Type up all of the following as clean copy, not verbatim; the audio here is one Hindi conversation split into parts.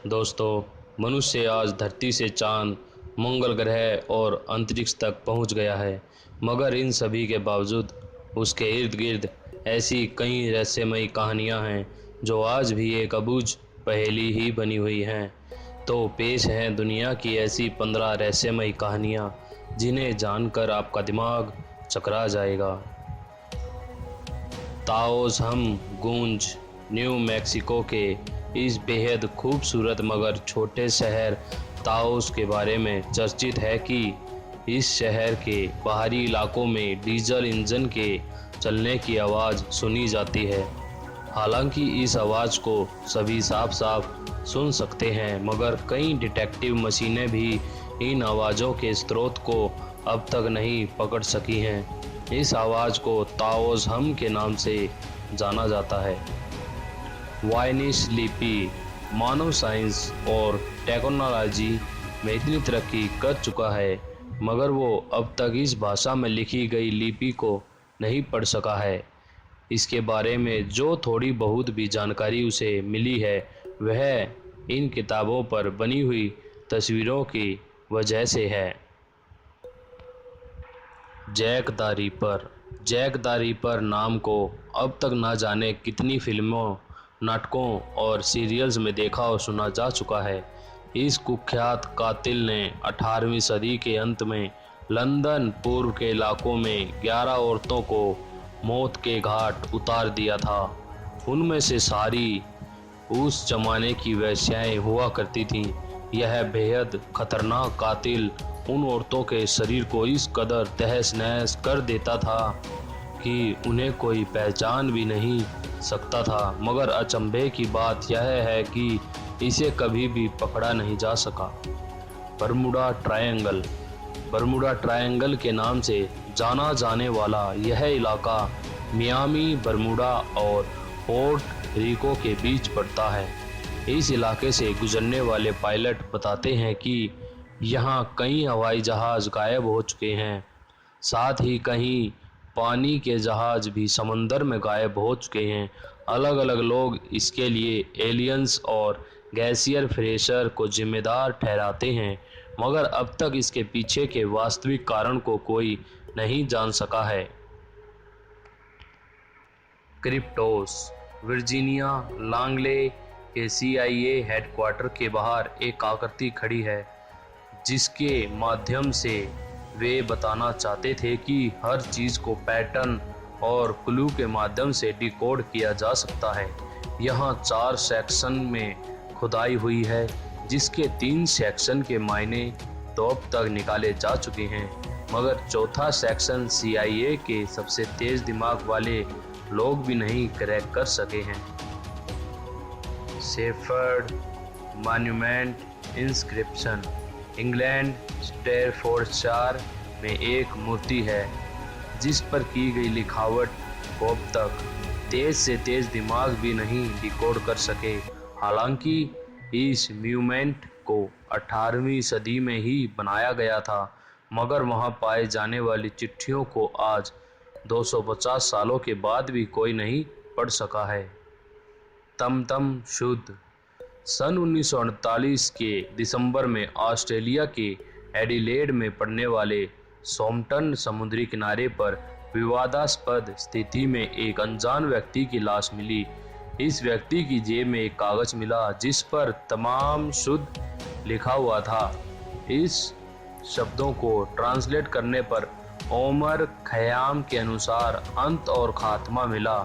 दोस्तों, मनुष्य आज धरती से चांद, मंगल ग्रह और अंतरिक्ष तक पहुंच गया है। मगर इन सभी के बावजूद उसके इर्द गिर्द ऐसी कई रहस्यमयी कहानियां हैं जो आज भी एक अबूझ पहेली ही बनी हुई हैं। तो पेश हैं दुनिया की ऐसी 15 रहस्यमयी कहानियां जिन्हें जानकर आपका दिमाग चकरा जाएगा। ताओस हम गूंज न्यू मैक्सिको के इस बेहद खूबसूरत मगर छोटे शहर ताओस के बारे में चर्चित है कि इस शहर के बाहरी इलाकों में डीजल इंजन के चलने की आवाज़ सुनी जाती है। हालांकि इस आवाज़ को सभी साफ साफ सुन सकते हैं, मगर कई डिटेक्टिव मशीनें भी इन आवाज़ों के स्रोत को अब तक नहीं पकड़ सकी हैं। इस आवाज़ को ताओस हम के नाम से जाना जाता है। वायनिश लिपि मानव साइंस और टेक्नोलॉजी में इतनी तरक्की कर चुका है, मगर वो अब तक इस भाषा में लिखी गई लिपि को नहीं पढ़ सका है। इसके बारे में जो थोड़ी बहुत भी जानकारी उसे मिली है, वह इन किताबों पर बनी हुई तस्वीरों की वजह से है। जैक द रिपर नाम को अब तक ना जाने कितनी फिल्मों, नाटकों और सीरियल्स में देखा और सुना जा चुका है। इस कुख्यात कातिल ने 18वीं सदी के अंत में लंदन पूर्व के इलाकों में 11 औरतों को मौत के घाट उतार दिया था। उनमें से सारी उस जमाने की वेश्याएं हुआ करती थीं। यह बेहद खतरनाक कातिल उन औरतों के शरीर को इस कदर तहस नहस कर देता था कि उन्हें कोई पहचान भी नहीं सकता था। मगर अचंभे की बात यह है कि इसे कभी भी पकड़ा नहीं जा सका। बर्मुडा ट्रायंगल के नाम से जाना जाने वाला यह इलाका मियामी, बर्मुडा और पोर्ट रिको के बीच पड़ता है। इस इलाके से गुजरने वाले पायलट बताते हैं कि यहाँ कई हवाई जहाज़ गायब हो चुके हैं। साथ ही कहीं पानी के जहाज़ भी समंदर में गायब हो चुके हैं। अलग अलग लोग इसके लिए एलियंस और गैसियर फ्रेशर को जिम्मेदार ठहराते हैं, मगर अब तक इसके पीछे के वास्तविक कारण को कोई नहीं जान सका है। क्रिप्टोस वर्जीनिया लांगले के CIA हेडक्वार्टर के बाहर एक आकृति खड़ी है, जिसके माध्यम से वे बताना चाहते थे कि हर चीज़ को पैटर्न और क्लू के माध्यम से डिकोड किया जा सकता है। यहाँ 4 सेक्शन में खुदाई हुई है, जिसके 3 सेक्शन के मायने तो अब तक निकाले जा चुके हैं, मगर चौथा सेक्शन CIA के सबसे तेज दिमाग वाले लोग भी नहीं क्रैक कर सके हैं। Shepherd monument inscription England Staffordshire में एक मूर्ति है, जिस पर की गई लिखावट को अब तक तेज से तेज दिमाग भी नहीं डिकोड कर सके। हालांकि इस म्यूमेंट को 18वीं सदी में ही बनाया गया था, मगर वहां पाए जाने वाली चिट्ठियों को आज 250 सालों के बाद भी कोई नहीं पढ़ सका है। तमतम शुद्ध सन 1948 के दिसंबर में ऑस्ट्रेलिया के एडिलेड में पड़ने वाले सोमटन समुद्री किनारे पर विवादास्पद स्थिति में एक अनजान व्यक्ति की लाश मिली। इस व्यक्ति की जेब में एक कागज मिला, जिस पर तमाम शुद्ध लिखा हुआ था। इस शब्दों को ट्रांसलेट करने पर ओमर खयाम के अनुसार अंत और खात्मा मिला,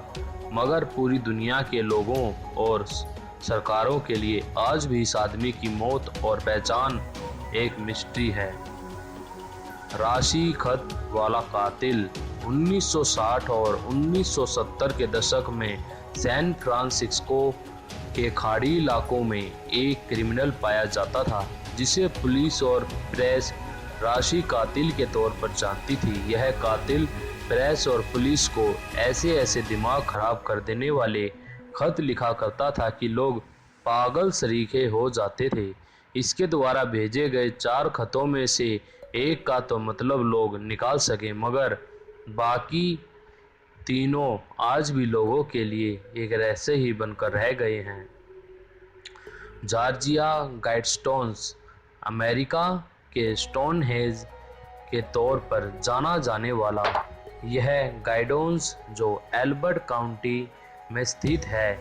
मगर पूरी दुनिया के लोगों और सरकारों के लिए आज भी इस आदमी की मौत और पहचान एक मिस्ट्री है। राशि खत वाला कातिल 1960 और 1970 के दशक में सैन फ्रांसिस्को के खाड़ी इलाकों में एक क्रिमिनल पाया जाता था, जिसे पुलिस और प्रेस राशि कातिल के तौर पर जानती थी। यह कातिल प्रेस और पुलिस को ऐसे ऐसे दिमाग खराब कर देने वाले खत लिखा करता था कि लोग पागल सरीखे हो जाते थे। इसके द्वारा भेजे गए 4 खतों में से एक का तो मतलब लोग निकाल सके, मगर बाकी तीनों आज भी लोगों के लिए एक रहस्य ही बनकर रह गए हैं। जॉर्जिया गाइडस्टोन्स अमेरिका के स्टोनहेंज के तौर पर जाना जाने वाला यह गाइडोन्स जो एल्बर्ट काउंटी में स्थित है,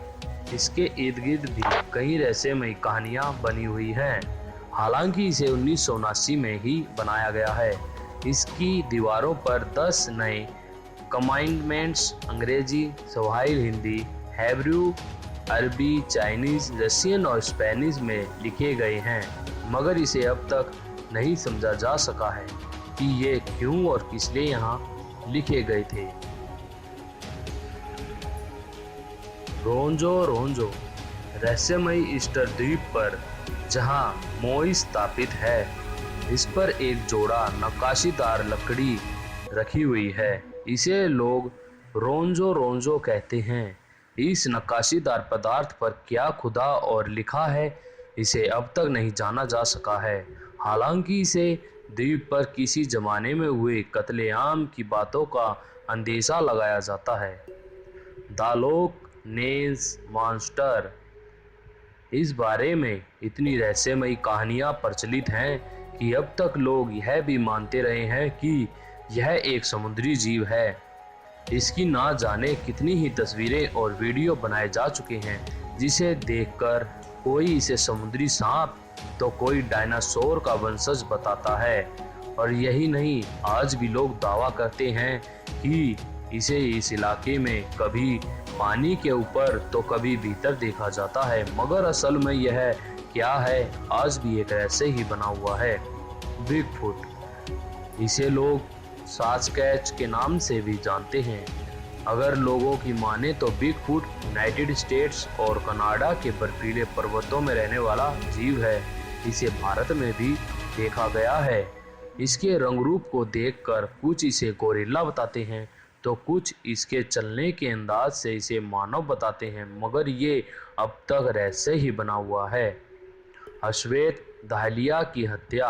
इसके इर्द गिर्द भी कई रहस्यमयी कहानियां बनी हुई हैं। हालांकि इसे 1979 में ही बनाया गया है। इसकी दीवारों पर 10 नए कमांडमेंट्स अंग्रेजी, स्वाहिली, हिंदी, हेब्रू, अरबी, चाइनीज, रशियन और स्पेनिश में लिखे गए हैं, मगर इसे अब तक नहीं समझा जा सका है कि ये क्यों और किस लिए यहाँ लिखे गए थे। रोंजो रोंजो रहस्यमयी ईस्टर द्वीप पर जहाँ मोई स्थापित है, इस पर एक जोड़ा नक्काशीदार लकड़ी रखी हुई है। इसे लोग रोंजो रोंजो कहते हैं। इस नक्काशीदार पदार्थ पर क्या खुदा और लिखा है, इसे अब तक नहीं जाना जा सका है। हालांकि इसे द्वीप पर किसी जमाने में हुए कत्लेआम की बातों का अंदेशा लगाया जाता है। द लॉक नेस मॉन्स्टर, इस बारे में इतनी रहस्यमयी कहानियां प्रचलित हैं कि अब तक लोग यह भी मानते रहे हैं कि यह एक समुद्री जीव है। इसकी ना जाने कितनी ही तस्वीरें और वीडियो बनाए जा चुके हैं, जिसे देखकर कोई इसे समुद्री सांप तो कोई डायनासोर का वंशज बताता है। और यही नहीं, आज भी लोग दावा करते हैं कि इसे इस इलाके में कभी पानी के ऊपर तो कभी भीतर देखा जाता है, मगर असल में यह क्या है, आज भी एक रहस्य ही बना हुआ है। बिगफुट, इसे लोग सास्कैच के नाम से भी जानते हैं। अगर लोगों की माने तो बिगफुट यूनाइटेड स्टेट्स और कनाडा के बर्फीले पर्वतों में रहने वाला जीव है। इसे भारत में भी देखा गया है। इसके रंग रूप को देखकर कुछ इसे गोरिल्ला बताते हैं तो कुछ इसके चलने के अंदाज से इसे मानव बताते हैं, मगर ये अब तक रहस्य ही बना हुआ है। अश्वेत दाहलिया की हत्या,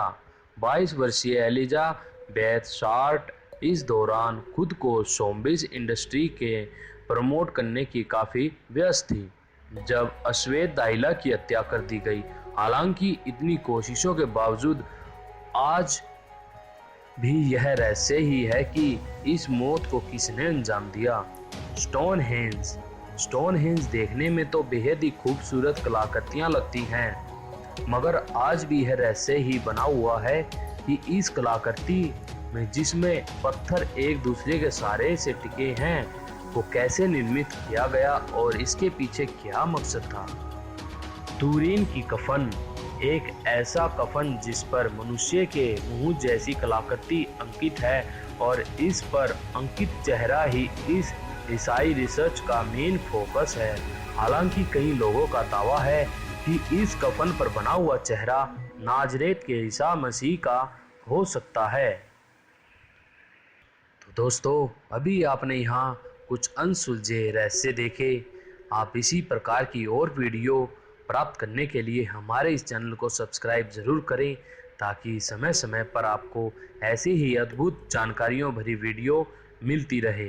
22 वर्षीय एलिजाबेथ शार्ट इस दौरान खुद को शोबिज़ इंडस्ट्री के प्रमोट करने की काफ़ी व्यस्त थी जब अश्वेत दाहलिया की हत्या कर दी गई। हालांकि इतनी कोशिशों के बावजूद आज भी यह रहस्य ही है कि इस मौत को किसने अंजाम दिया। स्टोनहेंज देखने में तो बेहद ही खूबसूरत कलाकृतियां लगती हैं, मगर आज भी यह रहस्य ही बना हुआ है कि इस कलाकृति में जिसमें पत्थर एक दूसरे के सहारे से टिके हैं, वो कैसे निर्मित किया गया और इसके पीछे क्या मकसद था। तुरीन की कफन, एक ऐसा कफन जिस पर मनुष्य के मुंह जैसी कलाकृति अंकित है और इस पर अंकित चेहरा ही इस ईसाई रिसर्च का मेन फोकस है। हालांकि कई लोगों का दावा है कि इस कफन पर बना हुआ चेहरा नाजरेत के ईसा मसीह का हो सकता है। तो दोस्तों, अभी आपने यहाँ कुछ अनसुलझे रहस्य देखे। आप इसी प्रकार की और वीडियो प्राप्त करने के लिए हमारे इस चैनल को सब्सक्राइब ज़रूर करें, ताकि समय समय पर आपको ऐसी ही अद्भुत जानकारियों भरी वीडियो मिलती रहे।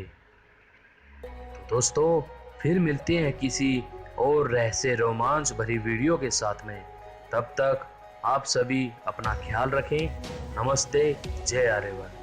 तो दोस्तों, फिर मिलते हैं किसी और रहस्य रोमांच भरी वीडियो के साथ में। तब तक आप सभी अपना ख्याल रखें। नमस्ते, जय आर्यवन।